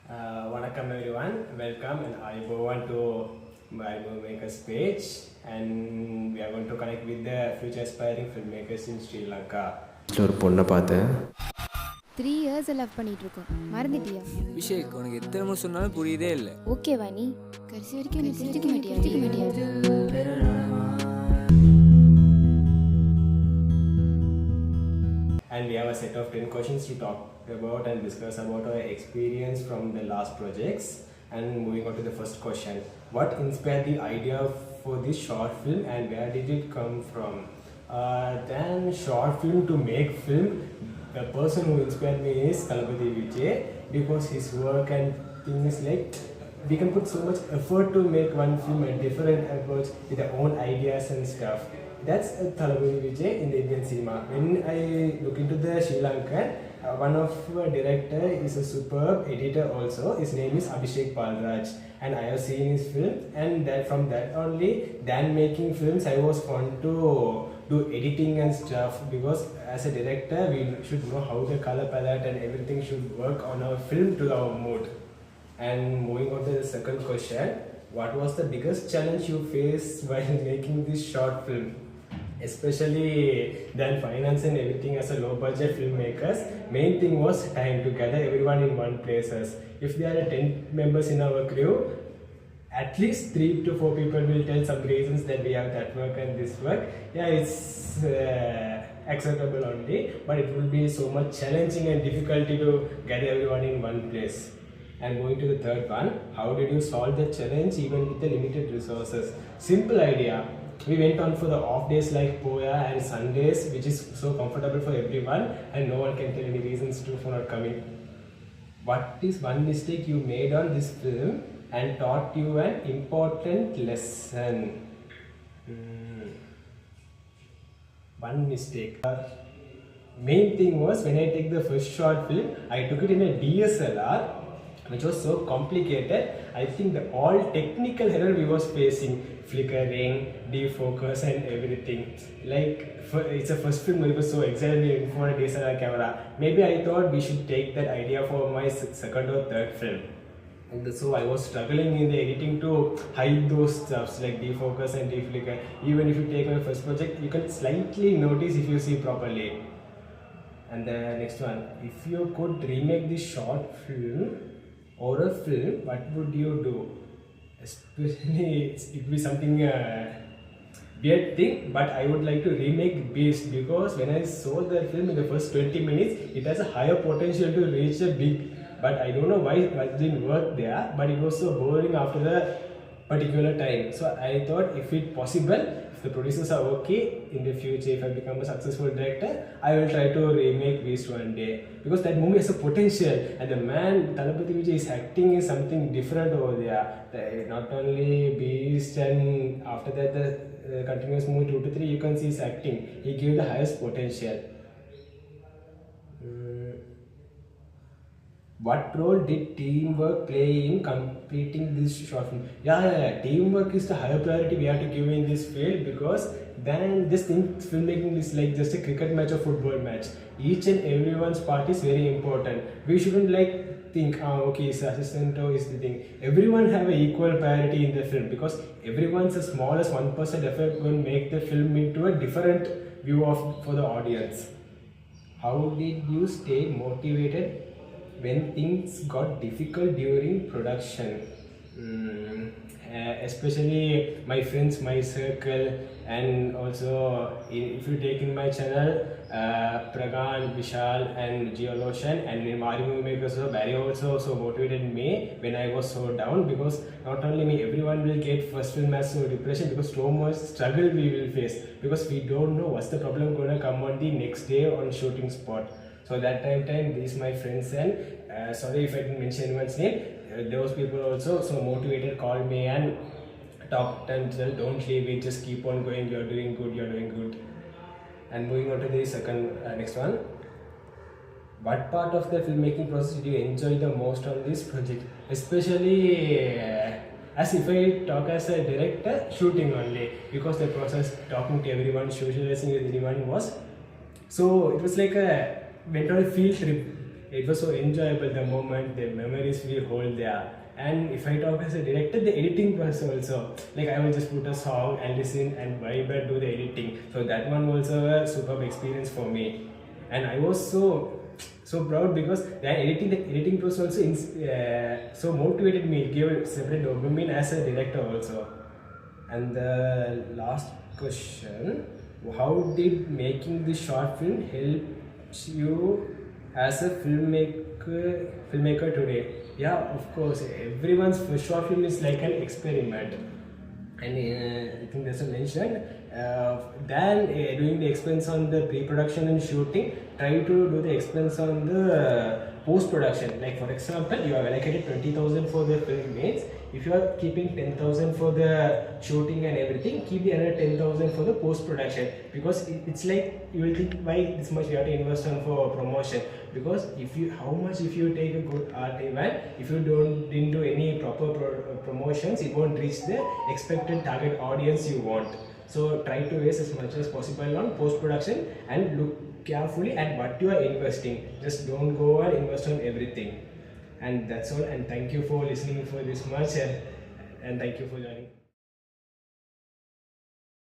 Welcome everyone, welcome and I go on to my Filmmakers page and we are going to connect with the future aspiring filmmakers in Sri Lanka. ஒரு பொண்ணை பார்த்தேன். 3 years love பண்ணிட்டு இருக்கோம். மறந்துட்டியா? விஷேக் உனக்கு எத்தனை முறை சொன்னாலும் புரியுதே இல்லை. ஓகேவா நீ? கடைசி வரைக்கும் நீ தெரிஞ்சுக்க மாட்டியா? And we have a set of 10 questions to talk about and discuss about our experience from the last projects. And moving on to the first question, what inspired the idea for this short film and where did it come from? Then short film to make film, the person who inspired me is Kalapati Vijay, because his work and things like we can put so much effort to make one film and different approach with their own ideas and stuff. That's Thalapati Vijay in the Indian cinema. When I look into the Sri Lankan, one of director is a superb editor also. His name is Abhishek Palraj, and I have seen his film. And that from that only, than making films, I was fun to do editing and stuff, because as a director, we should know how the color palette and everything should work on our film to our mood. And moving on to the second question, what was the biggest challenge you faced while making this short film? Especially than finance and everything as a low budget filmmakers, main thing was time to gather everyone in one places. If there are 10 members in our crew, at least 3 to 4 people will tell some reasons that we have that work and this work. Yeah, it's acceptable only, but it will be so much challenging and difficulty to gather everyone in one place. And going to the third one, how did you solve the challenge even with the limited resources? Simple idea. We went on for the off days like Poya and Sundays, which is so comfortable for everyone and no one can tell any reasons for not coming. What is one mistake you made on this film and taught you an important lesson? One mistake. Main thing was when I take the first short film, I took it in a DSLR, which was so complicated. I think the all technical error we was facing, flickering, defocus and everything. Like it's a first film, it was so exactly for a DSLR camera. Maybe I thought we should take that idea for my second or third film. And so I was struggling in the editing to hide those stuffs like defocus and deflicker. Even if you take my first project, you can slightly notice if you see properly. And the next one, if you could remake this short film or a film, what would you do? Especially it would be something weird thing, but I would like to remake Beast, because when I saw the film in the first 20 minutes, it has a higher potential to reach a big, but I don't know why it didn't work there, but it was so boring after the particular time. So I thought if it possible, if the producers are okay in the future, if I become a successful director, I will try to remake Beast one day, because that movie has a potential and the man Thalapathy Vijay is acting is something different over there. Not only Beast, and after that the continuous movie 2 to 3 you can see his acting, he gave the highest potential. What role did teamwork play in completing this short film? Yeah. Teamwork is the higher priority we have to give in this field, because then this thing, filmmaking is like just a cricket match or football match. Each and everyone's part is very important. We shouldn't like think, okay, it's assistant or is the thing. Everyone have an equal priority in the film, because everyone's as small as 1% effort will make the film into a different view for the audience. How did you stay motivated when things got difficult during production? Especially my friends, my circle, and also if you take in my channel, Pragan, Vishal and Geoloshan and in Mari Filmmakers, so Barry also so motivated me when I was so down, because not only me, everyone will get first film as so depression, because so much struggle we will face, because we don't know what's the problem gonna come on the next day on shooting spot. So that time these my friends and sorry if I didn't mention anyone's name, those people also so motivated, called me and talked and said, don't leave it, just keep on going, you're doing good. And moving on to the second next one, what part of the filmmaking process did you enjoy the most on this project? Especially as if I talk as a director, shooting only, because the process talking to everyone, socializing with everyone was, so it was like a went on a field trip it was so enjoyable, the moment, the memories we hold there. And if I talk as a director, the editing was also like I will just put a song and listen and vibe and do the editing. So that one was a superb experience for me, and I was so proud because the editing process also so motivated me. It gave a separate dopamine as a director also. And the last question: how did making this short film help you as a filmmaker today? Yeah, of course, everyone's first short film is like an experiment. And I think there's a mention then doing the expense on the pre-production and shooting, try to do the expense on the post-production. Like for example, you have allocated 20,000 for the film mates. If you are keeping 10,000 for the shooting and everything, keep the other 10,000 for the post-production, because it's like you will think why this much you have to invest on for promotion. Because if you take a good art event, if you didn't do any proper promotions, it won't reach the expected target audience you want. So try to waste as much as possible on post-production and look carefully at what you are investing. Just don't go and invest on everything. And that's all, and thank you for listening for this much, and thank you for joining.